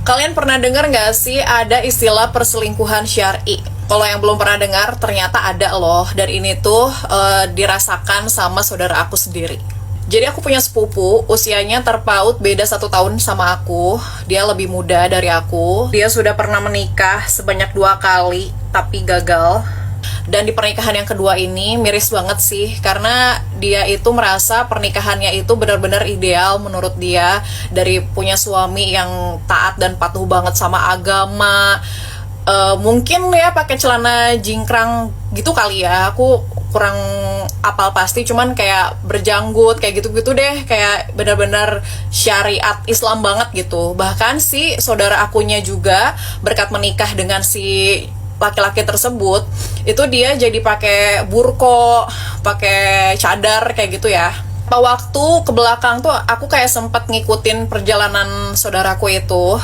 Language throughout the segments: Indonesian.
Kalian pernah dengar nggak sih ada istilah perselingkuhan syar'i? Kalau yang belum pernah dengar, ternyata ada loh. Dan ini tuh dirasakan sama saudara aku sendiri. Jadi aku punya sepupu, usianya terpaut beda 1 tahun sama aku. Dia lebih muda dari aku. Dia sudah pernah menikah sebanyak 2 kali, tapi gagal. Dan di pernikahan yang kedua ini miris banget sih, karena dia itu merasa pernikahannya itu benar-benar ideal menurut dia, dari punya suami yang taat dan patuh banget sama agama. Mungkin ya pakai celana jingkrang gitu kali ya, aku kurang apal pasti, cuman kayak berjanggut kayak gitu-gitu deh, kayak benar-benar syariat Islam banget gitu. Bahkan si saudara akunya juga berkat menikah dengan si laki-laki tersebut, itu dia jadi pakai burko, pakai cadar kayak gitu ya. Waktu ke belakang tuh aku kayak sempat ngikutin perjalanan saudaraku itu,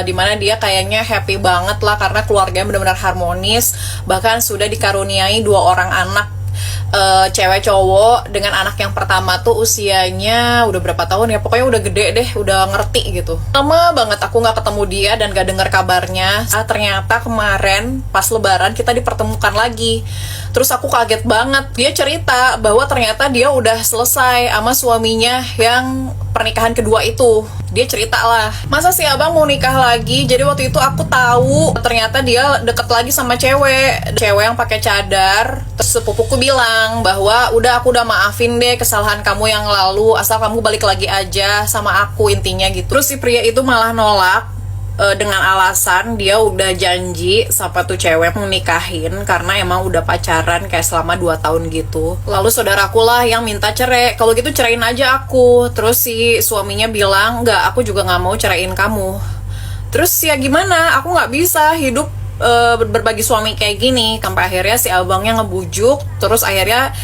dimana dia kayaknya happy banget lah karena keluarganya benar-benar harmonis, bahkan sudah dikaruniai 2 orang anak, cewek cowok. Dengan anak yang pertama tuh usianya udah berapa tahun ya, pokoknya udah gede deh, udah ngerti gitu. Lama banget aku nggak ketemu dia dan gak dengar kabarnya. Ternyata kemarin pas lebaran kita dipertemukan lagi. Terus aku kaget banget, dia cerita bahwa ternyata dia udah selesai sama suaminya yang pernikahan kedua itu. Dia cerita lah, masa sih abang mau nikah lagi? Jadi waktu itu aku tahu ternyata dia deket lagi sama cewek yang pakai cadar. Terus sepupuku bilang bahwa aku udah maafin deh kesalahan kamu yang lalu, asal kamu balik lagi aja sama aku, intinya gitu. Terus si pria itu malah nolak dengan alasan dia udah janji sama tuh cewek mau nikahin karena emang udah pacaran kayak selama 2 tahun gitu. Lalu saudaraku lah yang minta cerai, kalau gitu cerain aja aku. Terus si suaminya bilang, enggak, aku juga nggak mau ceraiin kamu. Terus ya gimana, aku nggak bisa hidup berbagi suami kayak gini. Sampai akhirnya si abangnya ngebujuk. Terus akhirnya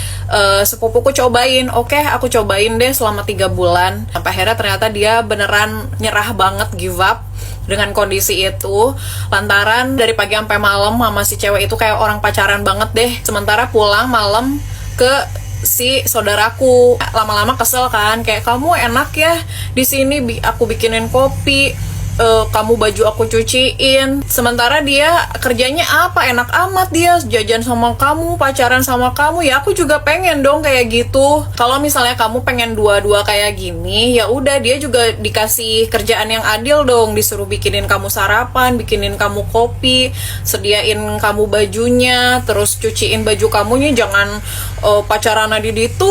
sepupuku cobain, oke, aku cobain deh selama 3 bulan. Sampai akhirnya ternyata dia beneran nyerah banget, give up dengan kondisi itu, lantaran dari pagi sampai malam sama si cewek itu kayak orang pacaran banget deh. Sementara pulang malam ke si saudaraku, lama-lama kesel kan, kayak kamu enak ya di sini, aku bikinin kopi, kamu baju aku cuciin, sementara dia kerjanya apa, enak amat dia jajan sama kamu, pacaran sama kamu. Ya aku juga pengen dong kayak gitu. Kalau misalnya kamu pengen dua-dua kayak gini, ya udah, dia juga dikasih kerjaan yang adil dong, disuruh bikinin kamu sarapan, bikinin kamu kopi, sediain kamu bajunya, terus cuciin baju kamunya. Jangan pacaran di ditu,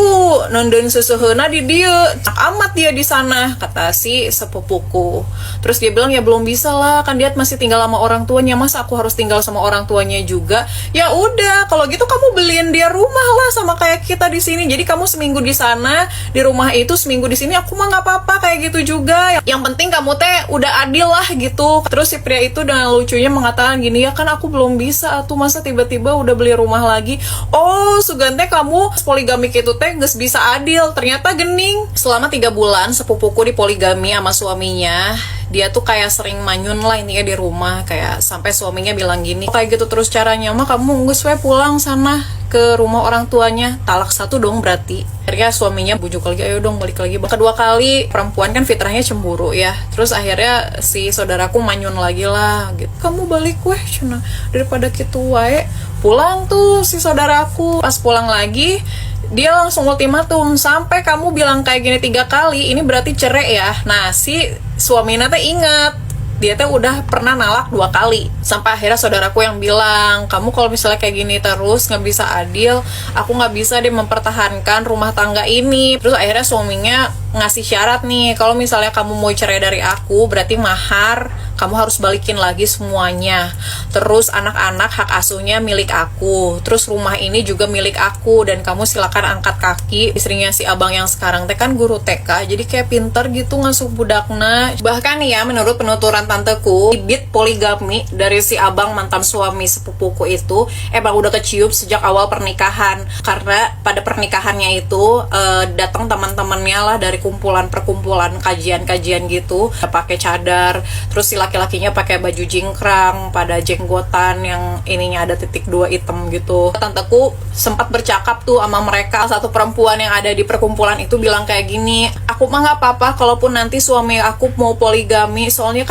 nenden seseheuna di dia, amat dia di sana, kata si sepupuku. Terus dia bilang, ya belum bisa lah, kan dia masih tinggal sama orang tuanya, masa aku harus tinggal sama orang tuanya juga? Ya udah, kalau gitu kamu beliin dia rumah lah sama kayak kita di sini. Jadi kamu seminggu di sana di rumah itu, seminggu di sini, aku mah nggak apa-apa kayak gitu juga. Yang penting kamu teh udah adil lah gitu. Terus si pria itu dengan lucunya mengatakan gini, ya kan aku belum bisa tuh, masa tiba-tiba udah beli rumah lagi. Oh sugante kamu poligami itu teh nggak bisa adil. Ternyata gening. Selama 3 bulan sepupuku dipoligami sama suaminya. Dia tuh kayak sering manyun lah intinya di rumah, kayak sampai suaminya bilang gini, kayak gitu terus caranya mah kamu nggak sesuai pulang sana ke rumah orang tuanya. Talak 1 dong berarti. Akhirnya suaminya bujuk lagi, ayo dong balik lagi. Kedua kali perempuan kan fitrahnya cemburu ya. Terus akhirnya si saudaraku manyun lagi lah gitu, kamu balik weh cina, daripada gitu wae. Pulang tuh si saudaraku. Pas pulang lagi dia langsung ultimatum, sampai kamu bilang kayak gini 3 kali, ini berarti cerai ya. Nah si suaminya teh ingat dia teh udah pernah nalak 2 kali. Sampai akhirnya saudaraku yang bilang, kamu kalau misalnya kayak gini terus nggak bisa adil, aku nggak bisa deh mempertahankan rumah tangga ini. Terus akhirnya suaminya ngasih syarat nih, kalau misalnya kamu mau cerai dari aku, berarti mahar kamu harus balikin lagi semuanya. Terus anak-anak hak asuhnya milik aku. Terus rumah ini juga milik aku, dan kamu silakan angkat kaki. Istrinya si abang yang sekarang teh kan guru TK, jadi kayak pinter gitu ngasuh budakna. Bahkan nih ya, menurut penuturan tanteku, bibit poligami dari si abang mantan suami sepupuku itu emang udah kecium sejak awal pernikahan. Karena pada pernikahannya itu datang teman-temannya lah dari perkumpulan kajian-kajian gitu, pakai cadar. Terus si laki-lakinya pakai baju jingkrang, pada jenggotan yang ininya ada titik 2 hitam gitu. Tanteku sempat bercakap tuh sama mereka. Satu perempuan yang ada di perkumpulan itu bilang kayak gini, aku mah nggak apa-apa kalaupun nanti suami aku mau poligami, soalnya